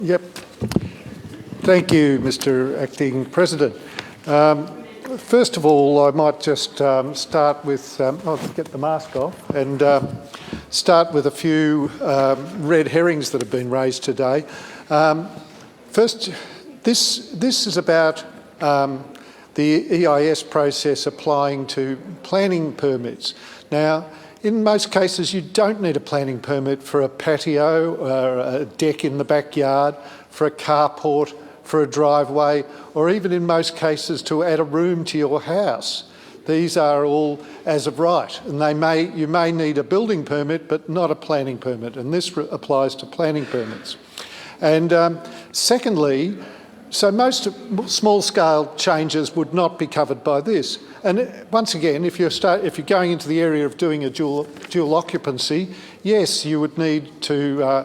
Yep. Thank you, Mr. Acting President. First of all, I might just start with, I'll get the mask off, and start with a few red herrings that have been raised today. First, this is about the EIS process applying to planning permits. Now, in most cases, you don't need a planning permit for a patio or a deck in the backyard, for a carport, for a driveway, or even in most cases to add a room to your house. These are all as of right, and you may need a building permit, but not a planning permit, and this applies to planning permits. And secondly, so most small-scale changes would not be covered by this. And once again, if you're going into the area of doing a dual occupancy, yes, you would need to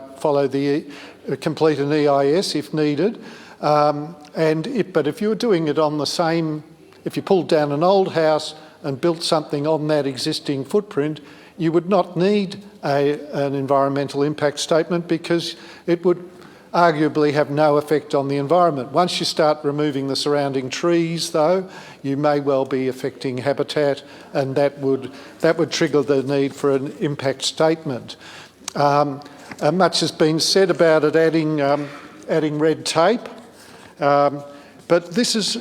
complete an EIS if needed. But if you were doing it on the same, if you pulled down an old house and built something on that existing footprint, you would not need an environmental impact statement because it would arguably have no effect on the environment. Once you start removing the surrounding trees, though, you may well be affecting habitat, and that would trigger the need for an impact statement. Much has been said about it adding red tape, but this is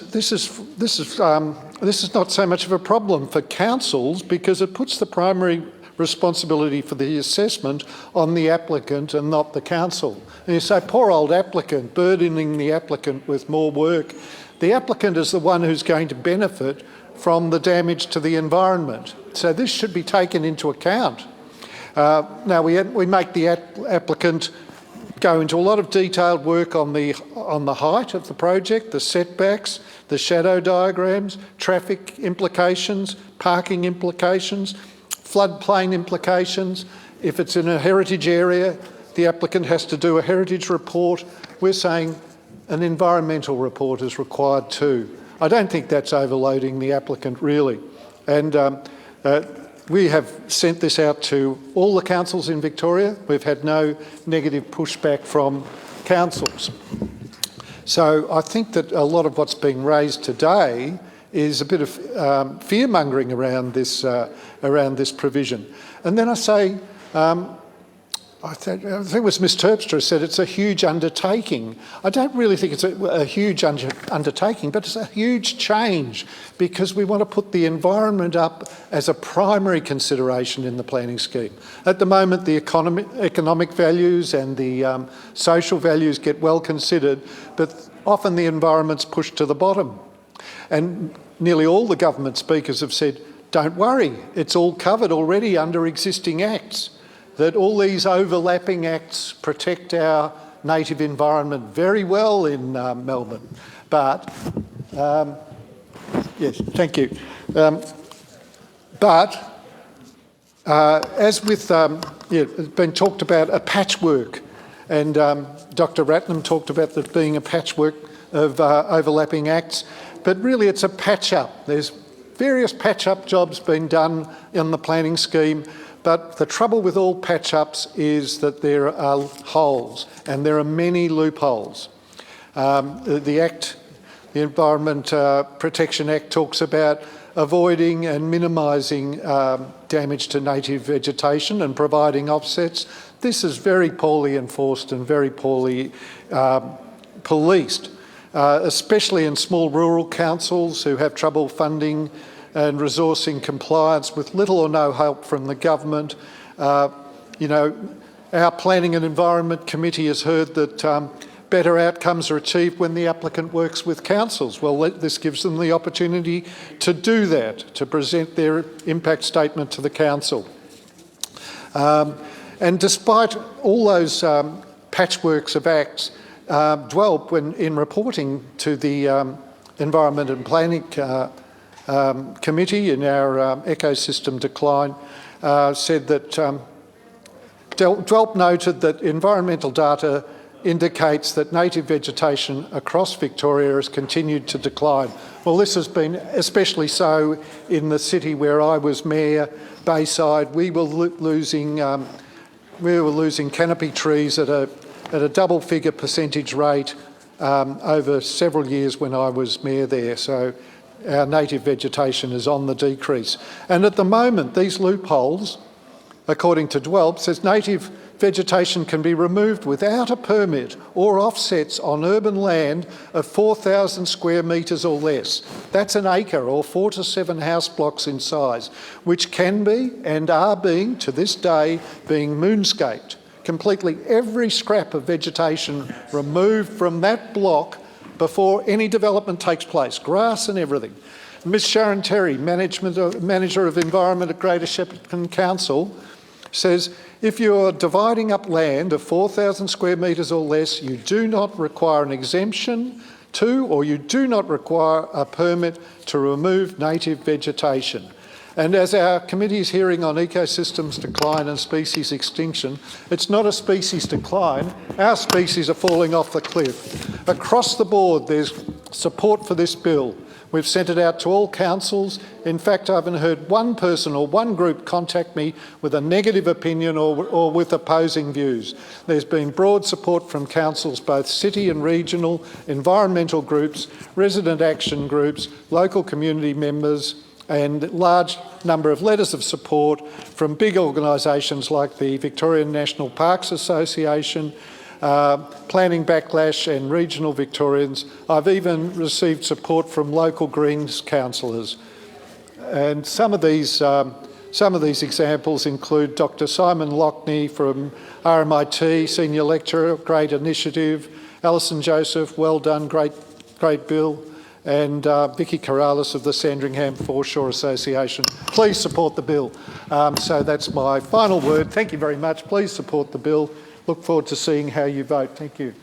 not so much of a problem for councils because it puts the primary responsibility for the assessment on the applicant and not the council. And you say, poor old applicant, burdening the applicant with more work. The applicant is the one who's going to benefit from the damage to the environment. So this should be taken into account. Now we make the applicant go into a lot of detailed work on the height of the project, the setbacks, the shadow diagrams, traffic implications, parking implications, floodplain implications. If it's in a heritage area, the applicant has to do a heritage report. We're saying an environmental report is required too. I don't think that's overloading the applicant really. And we have sent this out to all the councils in Victoria. We've had no negative pushback from councils. So I think that a lot of what's being raised today is a bit of fear-mongering around this provision. And then I say, I think it was Ms Terpstra said it's a huge undertaking. I don't really think it's a huge undertaking, but it's a huge change because we want to put the environment up as a primary consideration in the planning scheme. At the moment, the economic values and the social values get well considered, but often the environment's pushed to the bottom. And nearly all the government speakers have said, don't worry, it's all covered already under existing acts, that all these overlapping acts protect our native environment very well in Melbourne. But, yes, thank you. As with, it's been talked about a patchwork, and Dr Ratnam talked about there being a patchwork of overlapping acts. But really it's a patch-up. There's various patch-up jobs being done in the planning scheme, but the trouble with all patch-ups is that there are holes, and there are many loopholes. The Environment Protection Act talks about avoiding and minimising damage to native vegetation and providing offsets. This is very poorly enforced and very poorly policed. Especially in small rural councils who have trouble funding and resourcing compliance with little or no help from the government. You know, our Planning and Environment Committee has heard that better outcomes are achieved when the applicant works with councils. Well, this gives them the opportunity to do that, to present their impact statement to the council. And despite all those patchworks of acts, DWELP, when in reporting to the Environment and Planning Committee in our ecosystem decline, said that DWELP noted that environmental data indicates that native vegetation across Victoria has continued to decline. Well, this has been especially so in the city where I was mayor, Bayside. We were losing canopy trees at a at a double-figure percentage rate over several years when I was mayor there. So our native vegetation is on the decrease. And at the moment, these loopholes, according to DWELP, says native vegetation can be removed without a permit or offsets on urban land of 4,000 square metres or less. That's an acre or 4 to 7 house blocks in size, which can be and are being, to this day, being moonscaped. Completely every scrap of vegetation removed from that block before any development takes place, grass and everything. Ms Sharon Terry, Manager of Environment at Greater Shepparton Council, says if you're dividing up land of 4,000 square metres or less, you do not require an exemption to, or you do not require a permit to remove native vegetation. And as our committee's hearing on ecosystems decline and species extinction, it's not a species decline, our species are falling off the cliff. Across the board, there's support for this bill. We've sent it out to all councils. In fact, I haven't heard one person or one group contact me with a negative opinion or with opposing views. There's been broad support from councils, both city and regional, environmental groups, resident action groups, local community members, and a large number of letters of support from big organisations like the Victorian National Parks Association, Planning Backlash and Regional Victorians. I've even received support from local Greens councillors. And some of these examples include Dr Simon Lockney from RMIT, Senior Lecturer, great initiative, Alison Joseph, well done, great bill, and Vicky Corrales of the Sandringham Foreshore Association. Please support the bill. So that's my final word. Thank you very much. Please support the bill. Look forward to seeing how you vote. Thank you.